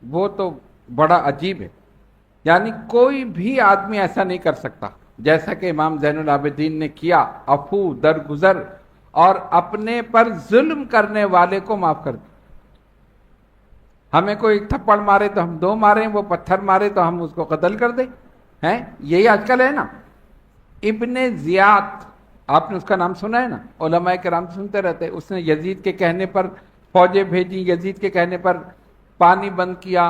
وہ تو بڑا عجیب ہے، یعنی کوئی بھی آدمی ایسا نہیں کر سکتا جیسا کہ امام زین العابدین نے کیا، عفو درگزر اور اپنے پر ظلم کرنے والے کو معاف کر دیا۔ ہمیں کوئی تھپڑ مارے تو ہم دو ماریں، وہ پتھر مارے تو ہم اس کو قتل کر دیں، ہیں یہی آج کل ہے نا۔ ابن زیاد، آپ نے اس کا نام سنا ہے نا، علماء کرام سنتے رہتے، اس نے یزید کے کہنے پر فوجیں بھیجی، یزید کے کہنے پر پانی بند کیا،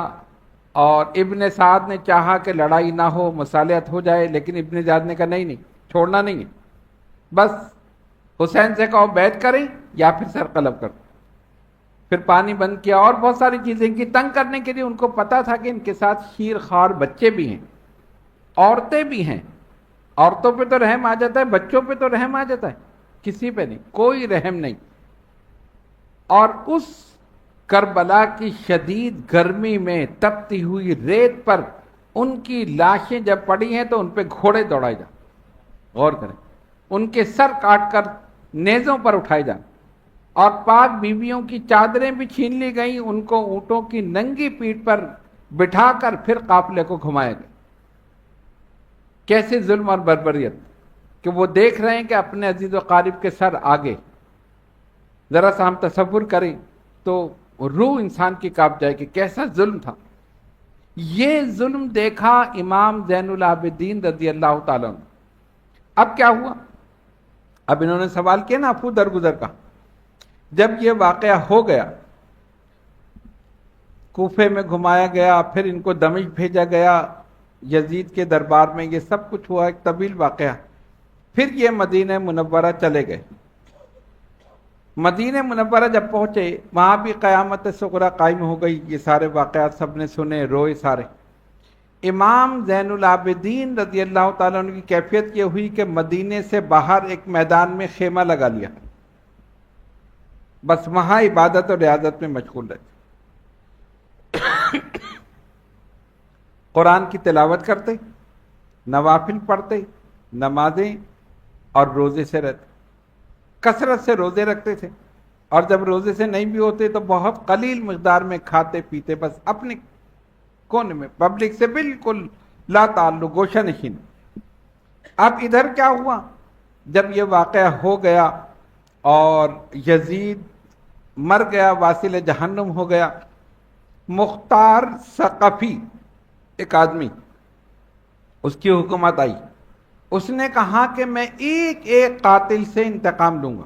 اور ابن سعد نے چاہا کہ لڑائی نہ ہو، مصالحت ہو جائے، لیکن ابن زیاد نے کہا نہیں نہیں، چھوڑنا نہیں ہے، بس حسین سے کہو بیعت کریں یا پھر سر قلب کر۔ پھر پانی بند کیا اور بہت ساری چیزیں کی تنگ کرنے کے لیے۔ ان کو پتا تھا کہ ان کے ساتھ شیر خوار بچے بھی ہیں، عورتیں بھی ہیں، عورتوں پہ تو رحم آ جاتا ہے، بچوں پہ تو رحم آ جاتا ہے، کسی پہ نہیں، کوئی رحم نہیں۔ اور اس کربلا کی شدید گرمی میں تپتی ہوئی ریت پر ان کی لاشیں جب پڑی ہیں تو ان پہ گھوڑے دوڑائے جائیں، غور کریں، ان کے سر کاٹ کر نیزوں پر اٹھائے جائیں، اور پاک بیویوں کی چادریں بھی چھین لی گئیں، ان کو اونٹوں کی ننگی پیٹھ پر بٹھا کر پھر قافلے کو گھمایا گیا۔ کیسے ظلم اور بربریت کہ وہ دیکھ رہے ہیں کہ اپنے عزیز و قارب کے سر آگے۔ ذرا سا ہم تصور کریں تو روح انسان کی کانپ جائے کہ کیسا ظلم تھا۔ یہ ظلم دیکھا امام زین العابدین رضی اللہ تعالیٰ عنہ۔ اب کیا ہوا؟ اب انہوں نے سوال کیا نا عفو درگزر کا۔ جب یہ واقعہ ہو گیا، کوفے میں گھمایا گیا، پھر ان کو دمشق بھیجا گیا یزید کے دربار میں، یہ سب کچھ ہوا، ایک طویل واقعہ۔ پھر یہ مدینہ منورہ چلے گئے۔ مدینہ منورہ جب پہنچے، وہاں بھی قیامت صغریٰ قائم ہو گئی۔ یہ سارے واقعات سب نے سنے، روئے سارے۔ امام زین العابدین رضی اللہ تعالیٰ عنہ کی کیفیت یہ ہوئی کہ مدینے سے باہر ایک میدان میں خیمہ لگا لیا، بس وہاں عبادت اور ریاضت میں مشغول رہتے، قرآن کی تلاوت کرتے، نوافل پڑھتے، نمازیں اور روزے سے رہتے، کثرت سے روزے رکھتے تھے، اور جب روزے سے نہیں بھی ہوتے تو بہت قلیل مقدار میں کھاتے پیتے، بس اپنے کونے میں، پبلک سے بالکل لا تعلق، گوشہ نشین۔ اب ادھر کیا ہوا؟ جب یہ واقعہ ہو گیا اور یزید مر گیا، واصل جہنم ہو گیا، مختار ثقفی ایک آدمی، اس کی حکومت آئی، اس نے کہا کہ میں ایک ایک قاتل سے انتقام لوں گا،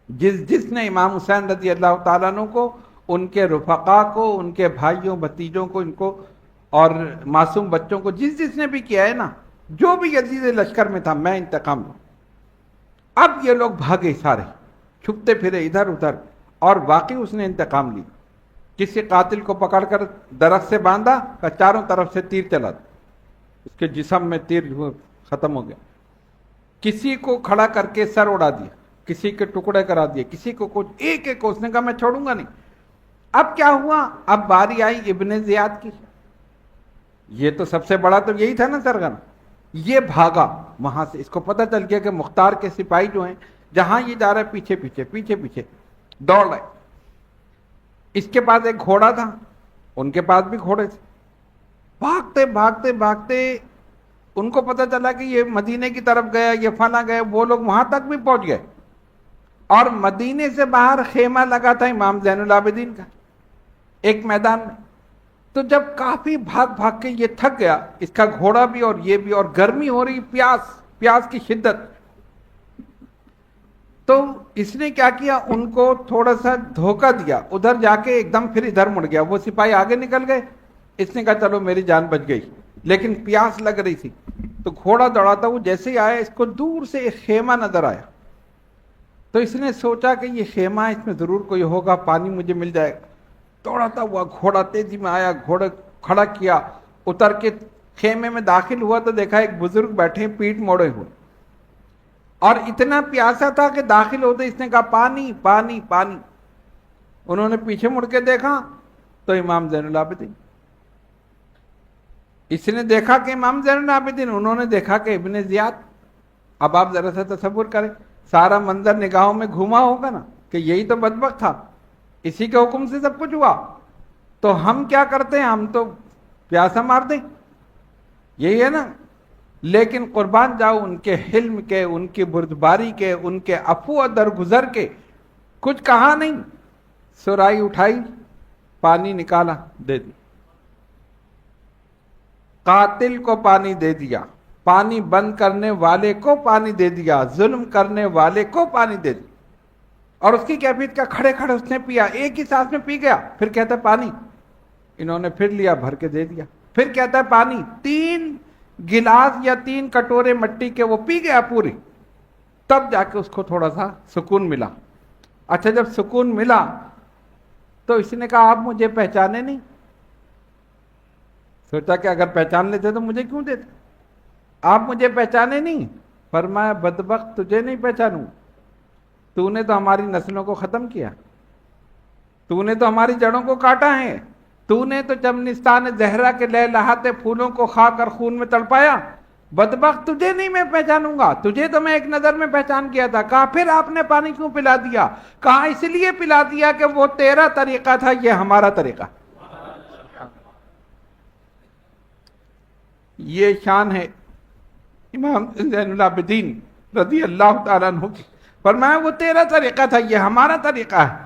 جس نے امام حسین رضی اللہ تعالیٰ عنہ کو، ان کے رفقا کو، ان کے بھائیوں بھتیجوں کو، ان کو اور معصوم بچوں کو، جس نے بھی کیا ہے نا، جو بھی یزید لشکر میں تھا، میں انتقام لوں۔ اب یہ لوگ بھاگے سارے، چھپتے پھرے ادھر ادھر، اور واقعی اس نے انتقام لی۔ کسی قاتل کو پکڑ کر درخت سے باندھا کہ چاروں طرف سے تیر چلا دیا، اس کے جسم میں تیر ختم ہو گیا۔ کسی کو کھڑا کر کے سر اڑا دیا، کسی کے ٹکڑے کرا دیے، کسی کو کچھ، ایک ایک کو اس نے کہا میں چھوڑوں گا نہیں۔ اب کیا ہوا؟ اب باری آئی ابن زیاد کی۔ یہ تو سب سے بڑا تو یہی تھا نا سرگنا، یہ بھاگا وہاں سے، اس کو پتہ چل گیا کہ مختار کے سپاہی جو ہیں، جہاں یہ جا رہا ہے پیچھے پیچھے پیچھے پیچھے دوڑ رہے۔ اس کے پاس ایک گھوڑا تھا، ان کے پاس بھی گھوڑے تھے، بھاگتے بھاگتے بھاگتے ان کو پتہ چلا کہ یہ مدینے کی طرف گیا، یہ فلاں گئے، وہ لوگ وہاں تک بھی پہنچ گئے، اور مدینے سے باہر خیمہ لگا تھا امام زین العابدین کا ایک میدان میں۔ تو جب کافی بھاگ بھاگ کے یہ تھک گیا، اس کا گھوڑا بھی اور یہ بھی، اور گرمی ہو رہی، پیاس کی شدت، تو اس نے کیا کیا، ان کو تھوڑا سا دھوکہ دیا، ادھر جا کے ایک دم پھر ادھر مڑ گیا۔ وہ سپاہی آگے نکل گئے، اس نے کہا چلو میری جان بچ گئی، لیکن پیاس لگ رہی تھی، تو گھوڑا دوڑاتا وہ جیسے ہی آیا، اس کو دور سے ایک خیمہ نظر آیا، تو اس نے سوچا کہ یہ خیمہ، اس میں ضرور کوئی ہوگا، پانی مجھے مل جائے گا۔ دوڑاتا ہوا گھوڑا تیزی میں آیا، گھوڑا کھڑا کیا، اتر کے خیمے میں داخل ہوا تو دیکھا ایک بزرگ بیٹھے پیٹھ موڑے ہوئے، اور اتنا پیاسا تھا کہ داخل ہوتے اس نے کہا پانی پانی پانی۔ انہوں نے پیچھے مڑ کے دیکھا تو امام زین العابدین، اس نے دیکھا کہ امام زین العابدین، انہوں نے دیکھا کہ ابن زیاد۔ اب آپ ذرا سا تصور کریں، سارا منظر نگاہوں میں گھوما ہوگا نا کہ یہی تو بدبخت تھا، اسی کے حکم سے سب کچھ ہوا۔ تو ہم کیا کرتے ہیں؟ ہم تو پیاسا مار دیں، یہی ہے نا. لیکن قربان جاؤ ان کے حلم کے، ان کی بردباری کے، ان کے عفو و درگزر کے. کچھ کہا نہیں، سرائی اٹھائی، پانی نکالا، دے دی. قاتل کو پانی دے دیا، پانی بند کرنے والے کو پانی دے دیا، ظلم کرنے والے کو پانی دے دیا. اور اس کی کیفیت کیا؟ کھڑے کھڑے اس نے پیا، ایک ہی سانس میں پی گیا. پھر کہتا ہے پانی. انہوں نے پھر لیا، بھر کے دے دیا. پھر کہتا ہے پانی. 3 گلاس یا 3 کٹورے مٹی کے وہ پی گیا پوری. تب جا کے اس کو تھوڑا سا سکون ملا. اچھا جب سکون ملا تو اس نے کہا آپ مجھے پہچانے نہیں. سوچا کہ اگر پہچان لیتے تو مجھے کیوں دیتے؟ آپ مجھے پہچانے نہیں. فرمایا بدبخت تجھے نہیں پہچانوں، تو نے تو ہماری نسلوں کو ختم کیا، تو نے تو ہماری جڑوں کو کاٹا ہے، تو نے تو چمنستان زہرا کے لہلہاتے پھولوں کو کھا کر خون میں تڑپایا. بدبخت تجھے نہیں میں پہچانوں گا، تجھے تو میں ایک نظر میں پہچان کیا تھا. کہا پھر آپ نے پانی کیوں پلا دیا؟ کہا اس لیے پلا دیا کہ وہ تیرا طریقہ تھا، یہ ہمارا طریقہ. یہ شان ہے امام زین العابدین رضی اللہ تعالیٰ عنہ کی. فرمایا وہ تیرا طریقہ تھا، یہ ہمارا طریقہ ہے.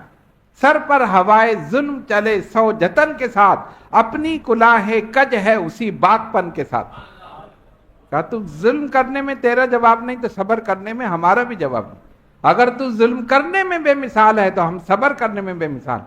سر پر ہوائے ظلم چلے 100 جتن کے ساتھ، اپنی کلاه کج ہے اسی باک پن کے ساتھ. کہا تو ظلم کرنے میں تیرا جواب نہیں تو صبر کرنے میں ہمارا بھی جواب نہیں. اگر تو ظلم کرنے میں بے مثال ہے تو ہم صبر کرنے میں بے مثال.